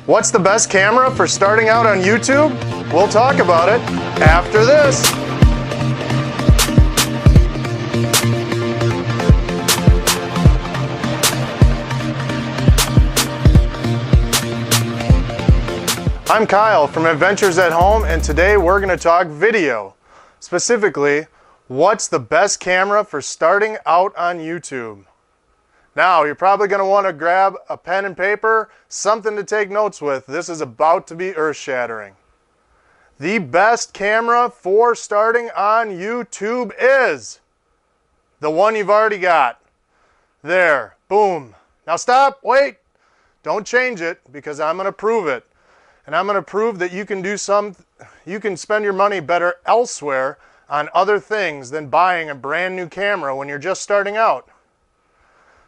What's the best camera for starting out on YouTube? We'll talk about it after this. I'm Kyle from Adventures at Home, and today we're going to talk video. Specifically, what's the best camera for starting out on YouTube? Now, you're probably going to want to grab a pen and paper, something to take notes with. This is about to be earth-shattering. The best camera for starting on YouTube is the one you've already got. There, boom. Now stop, wait. Don't change it because I'm going to prove it. And I'm going to prove that you can spend your money better elsewhere on other things than buying a brand new camera when you're just starting out.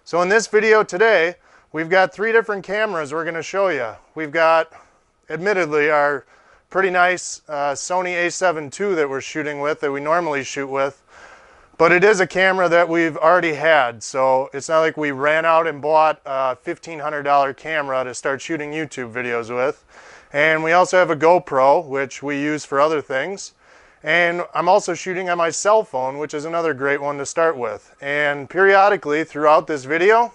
So in this video today, we've got 3 different cameras we're going to show you. We've got, admittedly, our pretty nice Sony a7 II that we're shooting with, that we normally shoot with. But it is a camera that we've already had, so it's not like we ran out and bought a $1,500 camera to start shooting YouTube videos with. And we also have a GoPro, which we use for other things. And I'm also shooting on my cell phone, which is another great one to start with. And periodically throughout this video,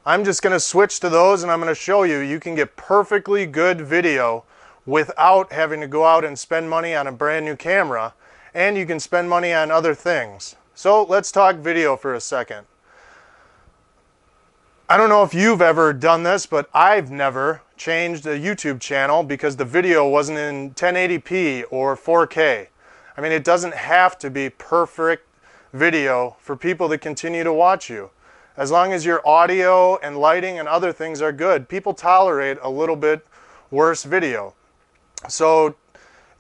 I'm just going to switch to those and I'm going to show you you can get perfectly good video without having to go out and spend money on a brand new camera. And you can spend money on other things. So let's talk video for a second. I don't know if you've ever done this, but I've never changed a YouTube channel because the video wasn't in 1080p or 4K. I mean, it doesn't have to be perfect video for people to continue to watch you. As long as your audio and lighting and other things are good, people tolerate a little bit worse video. So,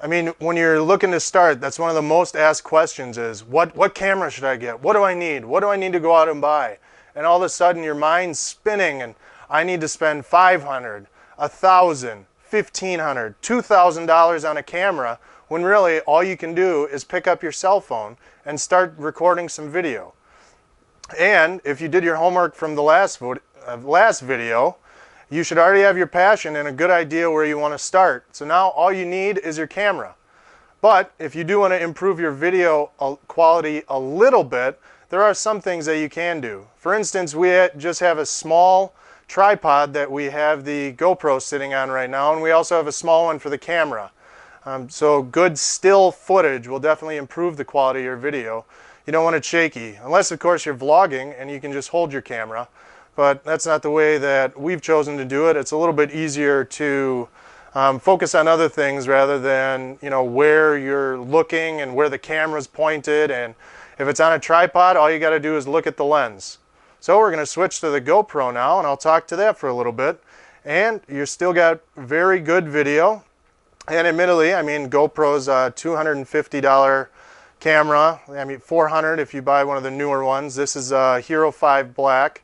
I mean, when you're looking to start, that's one of the most asked questions is, what camera should I get? What do I need? What do I need to go out and buy? And all of a sudden your mind's spinning and I need to spend $500, $1,000, $1,500, $2,000 on a camera when really all you can do is pick up your cell phone and start recording some video. And if you did your homework from the last video, you should already have your passion and a good idea where you want to start. So now all you need is your camera. But if you do want to improve your video quality a little bit, there are some things that you can do. For instance, we just have a small tripod that we have the GoPro sitting on right now, and we also have a small one for the camera. So good still footage will definitely improve the quality of your video. You don't want it shaky, unless of course you're vlogging and you can just hold your camera. But that's not the way that we've chosen to do it. It's a little bit easier to focus on other things rather than, you know, where you're looking and where the camera's pointed. And if it's on a tripod, all you got to do is look at the lens. So we're going to switch to the GoPro now, and I'll talk to that for a little bit. And you still got very good video. And admittedly, I mean, GoPro's a $250 camera. I mean, $400 if you buy one of the newer ones. This is a Hero 5 Black.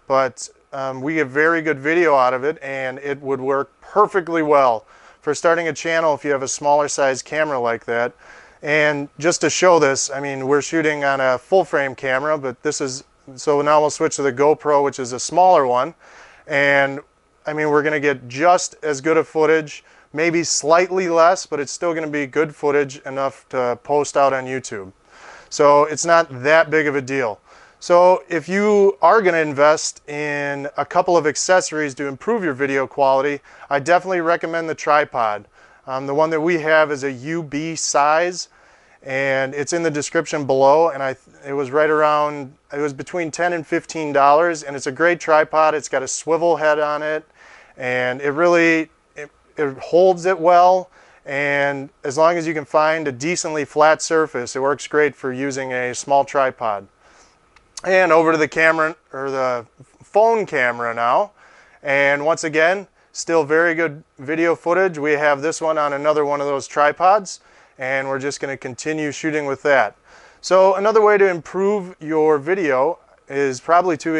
But we get very good video out of it, and it would work perfectly well for starting a channel if you have a smaller size camera like that. And just to show this, I mean, we're shooting on a full frame camera, but this is, so now we'll switch to the GoPro, which is a smaller one. And I mean, we're going to get just as good a footage, maybe slightly less, but it's still going to be good footage enough to post out on YouTube. So it's not that big of a deal. So if you are going to invest in a couple of accessories to improve your video quality, I definitely recommend the tripod. The one that we have is a UB size, and it's in the description below, and it was right around, it was between $10 and $15, and it's a great tripod. It's got a swivel head on it, and it really, it holds it well, and as long as you can find a decently flat surface, it works great for using a small tripod. And over to the camera, or the phone camera now, and once again, still very good video footage. We have this one on another one of those tripods, and we're just going to continue shooting with that. So another way to improve your video is probably to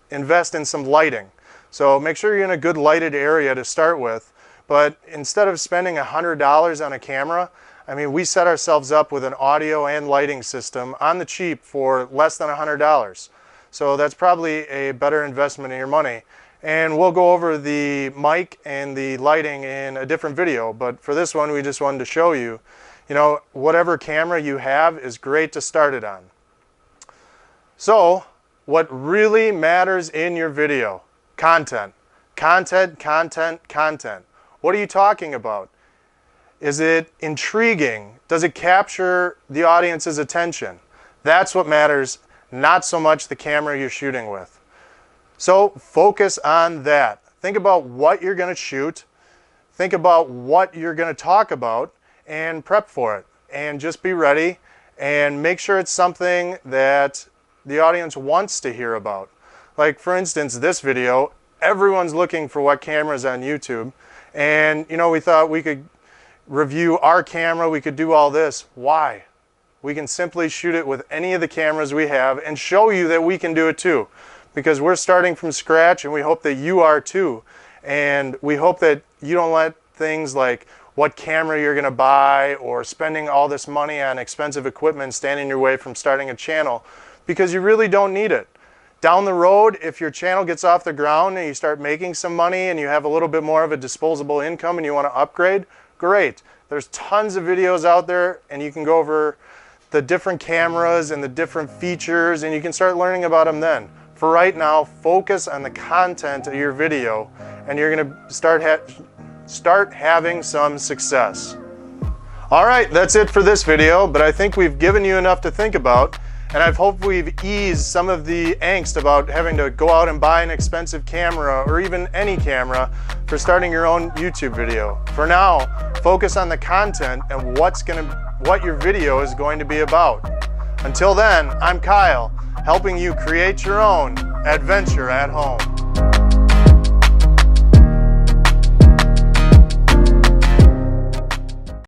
invest in some lighting. So make sure you're in a good lighted area to start with, but instead of spending $100 on a camera, I mean, we set ourselves up with an audio and lighting system on the cheap for less than $100. So that's probably a better investment in your money. and we'll go over the mic and the lighting in a different video. But for this one, we just wanted to show you, whatever camera you have is great to start it on. So, what really matters in your video? Content. Content, content, content. What are you talking about? Is it intriguing? Does it capture the audience's attention? That's what matters, not so much the camera you're shooting with. So focus on that. Think about what you're going to shoot. Think about what you're going to talk about and prep for it. And just be ready and make sure it's something that the audience wants to hear about. Like for instance, this video, everyone's looking for what camera's on YouTube. And we thought we could review our camera, we could do all this. Why? We can simply shoot it with any of the cameras we have and show you that we can do it too. Because we're starting from scratch and we hope that you are too. And we hope that you don't let things like what camera you're going to buy or spending all this money on expensive equipment stand in your way from starting a channel, because you really don't need it. Down the road, if your channel gets off the ground and you start making some money and you have a little bit more of a disposable income and you want to upgrade, great. There's tons of videos out there and you can go over the different cameras and the different features and you can start learning about them then. For right now, focus on the content of your video and you're going to start having some success. Alright, that's it for this video, but I think we've given you enough to think about, and I hope we've eased some of the angst about having to go out and buy an expensive camera or even any camera for starting your own YouTube video. For now, focus on the content and what your video is going to be about. Until then, I'm Kyle, helping you create your own adventure at home.